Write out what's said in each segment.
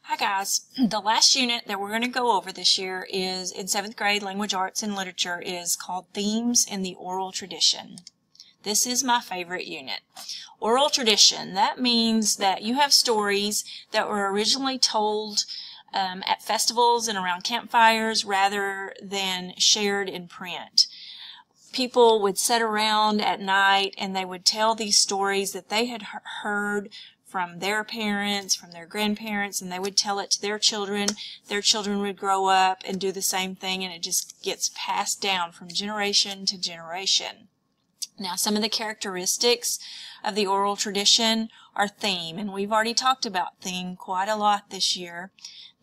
Hi guys, the last unit that we're going to go over this year is in 7th grade Language Arts and Literature is called Themes in the Oral Tradition. This is my favorite unit. Oral tradition, that means that you have stories that were originally told at festivals and around campfires rather than shared in print. People would sit around at night and they would tell these stories that they had heard from their parents, from their grandparents, and they would tell it to their children. Their children would grow up and do the same thing, and it just gets passed down from generation to generation. Now, some of the characteristics of the oral tradition are theme, and we've already talked about theme quite a lot this year.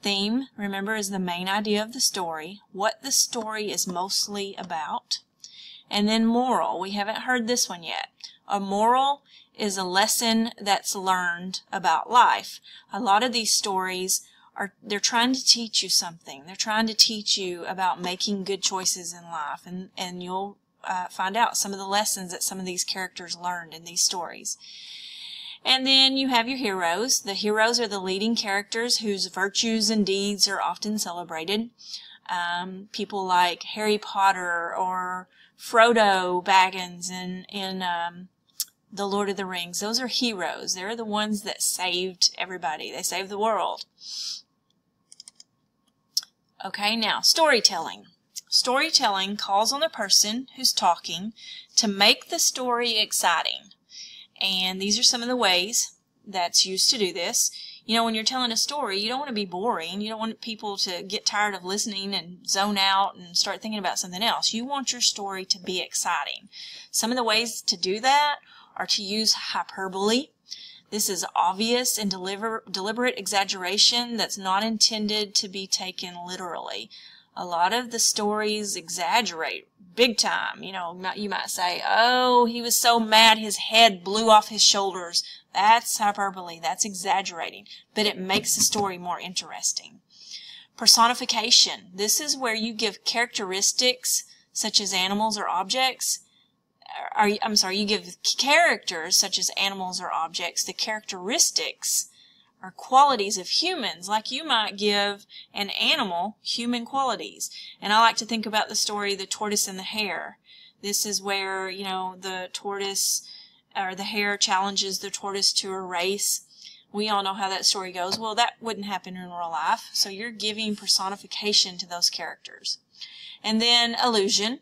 Theme, remember, is the main idea of the story, what the story is mostly about. And then moral, we haven't heard this one yet. A moral is a lesson that's learned about life. A lot of these stories they're trying to teach you something. They're trying to teach you about making good choices in life, and you'll find out some of the lessons that some of these characters learned in these stories. And then you have your heroes. The heroes are the leading characters whose virtues and deeds are often celebrated. People like Harry Potter or Frodo Baggins in The Lord of the Rings. Those are heroes. They're the ones that saved everybody. They saved the world. Okay, now storytelling. Storytelling calls on the person who's talking to make the story exciting. And these are some of the ways that's used to do this. You know, when you're telling a story, you don't want to be boring. You don't want people to get tired of listening and zone out and start thinking about something else. You want your story to be exciting. Some of the ways to do that are to use hyperbole. This is obvious and deliberate exaggeration that's not intended to be taken literally. A lot of the stories exaggerate big time. You know, you might say, oh, he was so mad his head blew off his shoulders. That's hyperbole. That's exaggerating. But it makes the story more interesting. Personification. This is where you give characteristics such as animals or objects. You give characters such as animals or objects the characteristics or qualities of humans, like you might give an animal human qualities. And I like to think about the story The Tortoise and the Hare. This is where, you know, the tortoise or the hare challenges the tortoise to a race. We all know how that story goes. Well, that wouldn't happen in real life. So you're giving personification to those characters. And then allusion.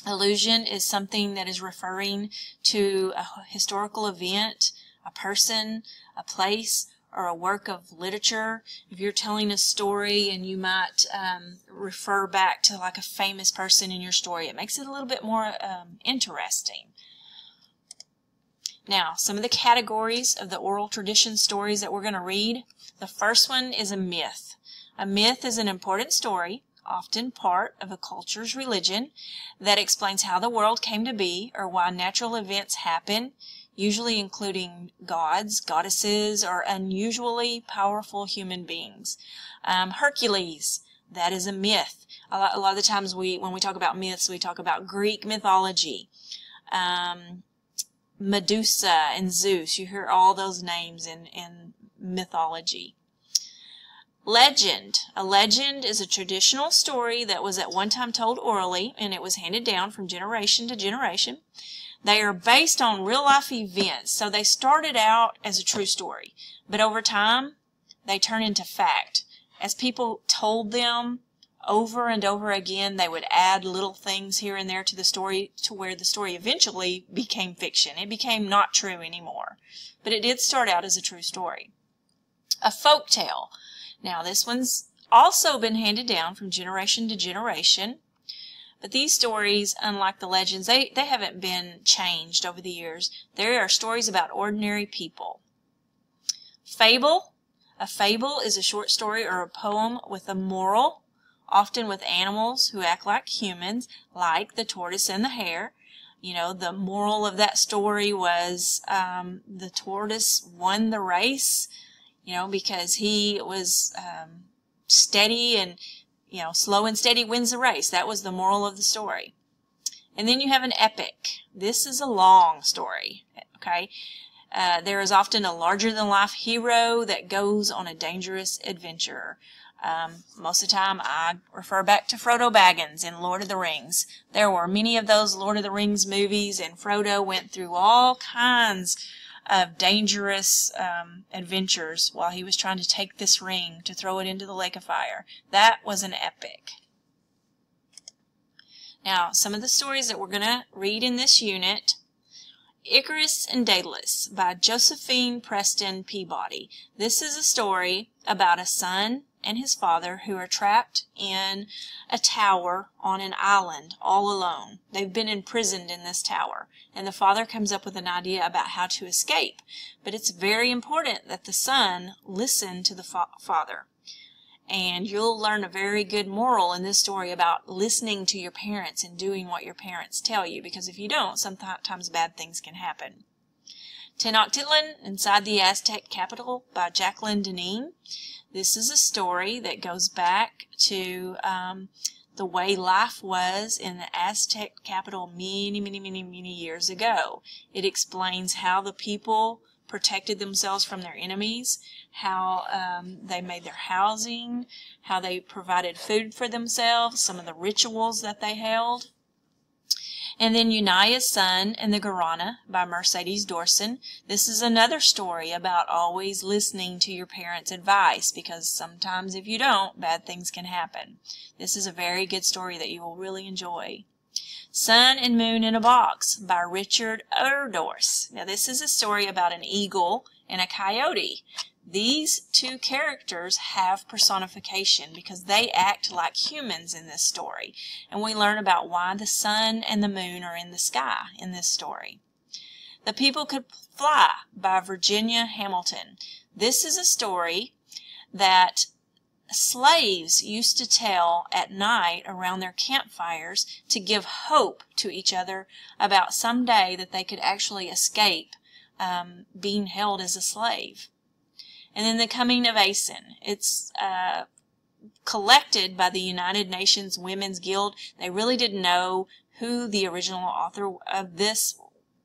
Allusion is something that is referring to a historical event, a person, a place, or a work of literature. If you're telling a story and you might refer back to like a famous person in your story, it makes it a little bit more interesting. Now, some of the categories of the oral tradition stories that we're going to read. The first one is a myth. A myth is an important story, often part of a culture's religion, that explains how the world came to be or why natural events happen, usually including gods, goddesses, or unusually powerful human beings. Hercules, that is a myth. A lot of the times when we talk about myths, we talk about Greek mythology. Medusa and Zeus, you hear all those names in mythology. Legend. A legend is a traditional story that was at one time told orally, and it was handed down from generation to generation. They are based on real-life events, so they started out as a true story, but over time, they turn into fact. As people told them over and over again, they would add little things here and there to the story to where the story eventually became fiction. It became not true anymore, but it did start out as a true story. A folk tale. Now, this one's also been handed down from generation to generation, but these stories, unlike the legends, they haven't been changed over the years. They are stories about ordinary people. Fable. A fable is a short story or a poem with a moral, often with animals who act like humans, like the tortoise and the hare. You know, the moral of that story was the tortoise won the race, you know, because he was steady and, you know, slow and steady wins the race. That was the moral of the story. And then you have an epic. This is a long story, okay? There is often a larger-than-life hero that goes on a dangerous adventure. Most of the time I refer back to Frodo Baggins in Lord of the Rings. There were many of those Lord of the Rings movies, and Frodo went through all kinds of dangerous adventures while he was trying to take this ring to throw it into the lake of fire. That was an epic. Now, some of the stories that we're going to read in this unit: Icarus and Daedalus by Josephine Preston Peabody. This is a story about a son and his father who are trapped in a tower on an island all alone. They've been imprisoned in this tower, and the father comes up with an idea about how to escape. But it's very important that the son listen to the father. And you'll learn a very good moral in this story about listening to your parents and doing what your parents tell you, because if you don't, sometimes bad things can happen. Tenochtitlan Inside the Aztec Capital by Jacqueline Deneen. This is a story that goes back to the way life was in the Aztec capital many years ago. It explains how the people protected themselves from their enemies, how they made their housing, how they provided food for themselves, some of the rituals that they held. And then Unia's Son and the Guarana by Mercedes Dorson. This is another story about always listening to your parents' advice, because sometimes if you don't, bad things can happen. This is a very good story that you will really enjoy. Sun and Moon in a Box by Richard Erdorse. Now, this is a story about an eagle and a coyote. These two characters have personification because they act like humans in this story. And we learn about why the sun and the moon are in the sky in this story. The People Could Fly by Virginia Hamilton. This is a story that slaves used to tell at night around their campfires to give hope to each other about someday that they could actually escape being held as a slave. And then The Coming of Aeson. It's collected by the United Nations Women's Guild. They really didn't know who the original author of this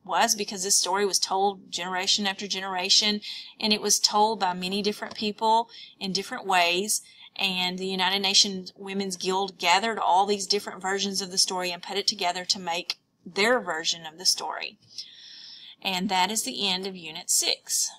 was, because this story was told generation after generation, and it was told by many different people in different ways. And the United Nations Women's Guild gathered all these different versions of the story and put it together to make their version of the story. And that is the end of Unit 6.